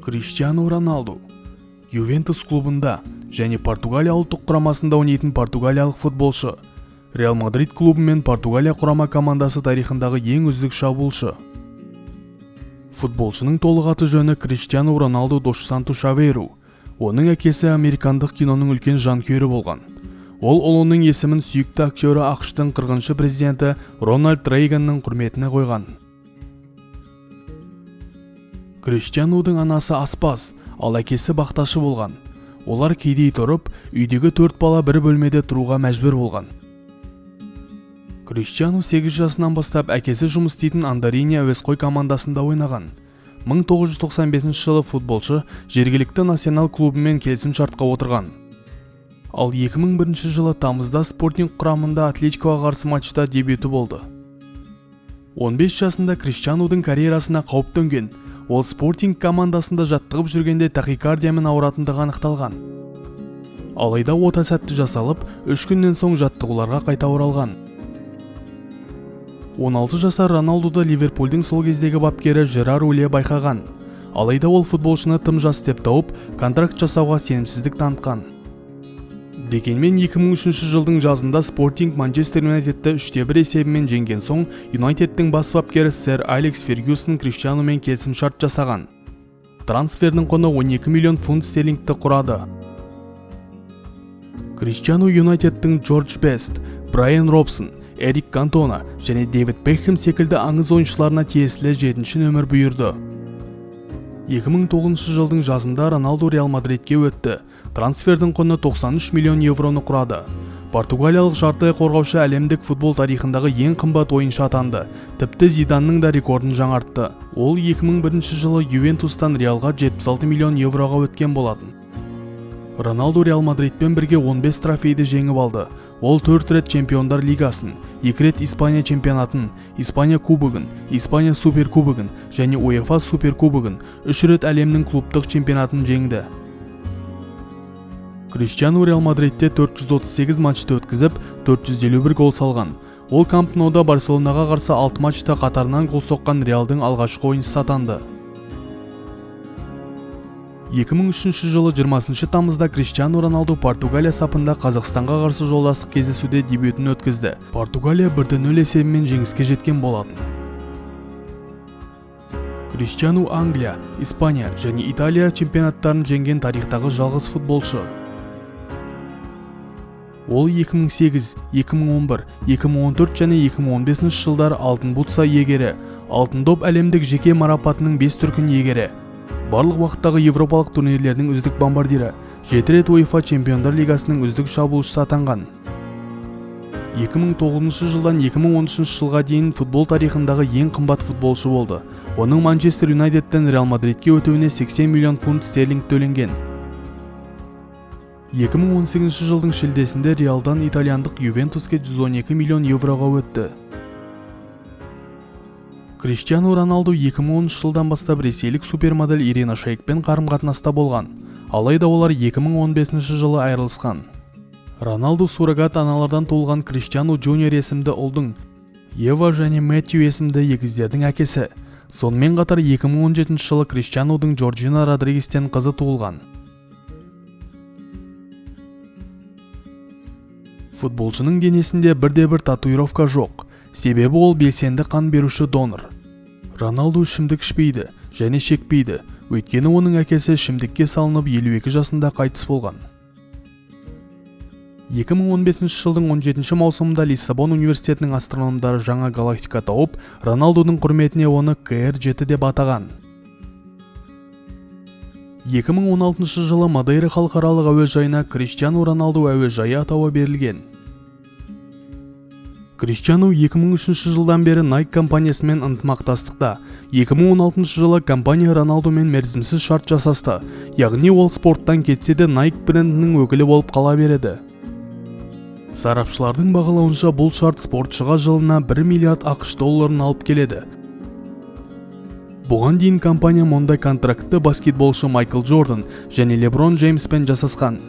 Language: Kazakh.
Криштиану Роналду Ювентус клубында және Португалия ұлттық құрамасында ойнайтын португалиялық футболшы. Реал Мадрид клубы мен Португалия құрама командасы тарихындағы ең үздік шабуылшы. Футболшының толық аты жөні Криштиану Роналду dos Santos Aveiro. Оның әкесі американдық киноның үлкен жанкүйері болған. Ол ұлының есімін сүйікті актері ақш-тың 40-шы президенті Рональд Рейганның құрметіне қойған. Криштианудың анасы аспаз, ал әкесі бақташы болған. Олар кейде тұрып, үйдегі 4 бала бір бөлмеде тұруға мәжбүр болған. Криштиану 8 жасынан бастап әкесі жұмыс істейтін Андарине әуесқой командасында ойнаған. 1995 жылы футболшы жергілікті национал клубымен келісім-шартқа отырған. Ал 2001 жылы тамызда Спортинг құрамында Атлетикоға қарсы матчта дебюті болды. 15 жасында Криштианудың карьерасына қауіп төнген. Ол Спортинг командасында жаттығып жүргенде тахикардиямен ауыратындығы анықталған. Алайда ота сәтті жасалып, 3 күннен соң жаттығуларға қайта оралған. 16 жасар Роналдуды Ливерпульдің сол кездегі бапкері Жерар Улье байқаған. Алайда ол футболшыны тым жас деп тауып, контракт жасауға сенімсіздік танытқан. Дегенмен 2003 жылдың жазында Спортинг Манчестер Юнайтедті 3-1 есебімен жеңген соң, Юнайтедтің бас бапкері сэр Алекс Фергюсон Криштианумен келісім-шарт жасаған. Трансфердің құны 12 миллион фунт стерлингті құрады. Криштиану Юнайтедтің Джордж Бест, Брайан Робсон, Эрик Кантона және Дэвид Бекхэм секілді аңыз ойыншыларына тиесілі 7-ші нөмір бұйырды. 2009 жылдың жазында Роналду Реал Мадридке өтті. Трансфердің құны 93 миллион евроны құрады. Португалиялық жартылай қорғаушы әлемдік футбол тарихындағы ең қымбат ойыншы атанды. Тіпті Зиданның да рекордын жаңартты. Ол 2001 жылы Ювентустан Реалға 76 миллион евроға өткен болатын. Роналду Реал Мадридпен бірге 15 трофейді жеңіп алды. Ол 4 рет Чемпиондар лигасын, 2 рет Испания чемпионатын, Испания кубогын, Испания суперкубогын және УЕФА суперкубогын, 3 рет әлемнің клубтық чемпионатын жеңді. Криштиану Реал Мадридте 438 матчты өткізіп, 451 гол салған. Ол Камп Ноуда Барселонаға қарсы 6 матчта қатарынан гол соққан Реалдың алғашқы ойыншысы атанды. 2003 жылы 20 тамызда Криштиану Роналду Португалия сапында Қазақстанға қарсы жолдастық кездесуде дебютін өткізді. Португалия 1-0 есебімен жеңіске жеткен болатын. Криштиану Англия, Испания және Италия чемпионаттарын жеңген тарихтағы жалғыз футболшы. Ол 2008, 2011, 2014 және 2015 жылдар алтын бутса иегері, алтын доп әлемдік жеке марапатының 5 дүркін иегері. Барлық уақыттағы европалық турнирлердің үздік бомбардирі, 7 рет УЕФА Чемпиондар лигасының үздік шабуылшысы атанған. 2009 жылдан 2013 жылға дейін футбол тарихындағы ең қымбат футболшы болды. Оның Манчестер Юнайтедтен Реал Мадридке өтуіне 80 миллион фунт стерлинг төленген. 2018 жылдың шілдесінде Реалдан итальяндық Ювентуске 112 миллион евроға өтті. Криштиану Роналду 2010 жылдан бастап ресейлік супермодель Ирина Шейкпен қарым-қатынаста болған. Алайда олар 2015 жылы айырылысқан. Роналду суррогат аналардан туылған Криштиану Джуниор есімді ұлдың, Ева және Мэтью есімді егіздердің әкесі. Сонымен қатар 2017 жылы Криштианудың Джорджина Родригестен қызы туылған. Футболшының денесінде бірде-бір татуировка жоқ. Себебі ол белсенді қан беруші донор. Роналду ішімдік ішпейді және шекпейді, өйткені оның әкесі ішімдікке салынып 52 жасында қайтыс болған. 2015 жылдың 17 маусымында Лиссабон университетінің астрономдары жаңа галактика тауып, Роналдудың құрметіне оны КР-7 деп атаған. 2016 жылы Мадейра халықаралық әуежайына Криштиану Роналду әуежайы атауы берілген. Криштиану 2003 жылдан бері Nike компаниясымен ынтымақтастықта. 2016 жылы компания Роналдумен мерзімсіз шарт жасасты, яғни ол спорттан кетсе де Nike брендінің өкілі болып қала береді. Сарапшылардың бағалауынша бұл шарт спортшыға жылына 1 миллиард ақш долларын алып келеді. Бұған дейін компания мұндай контрактты баскетболшы Майкл Джордан және Леброн Джеймспен жасасқан.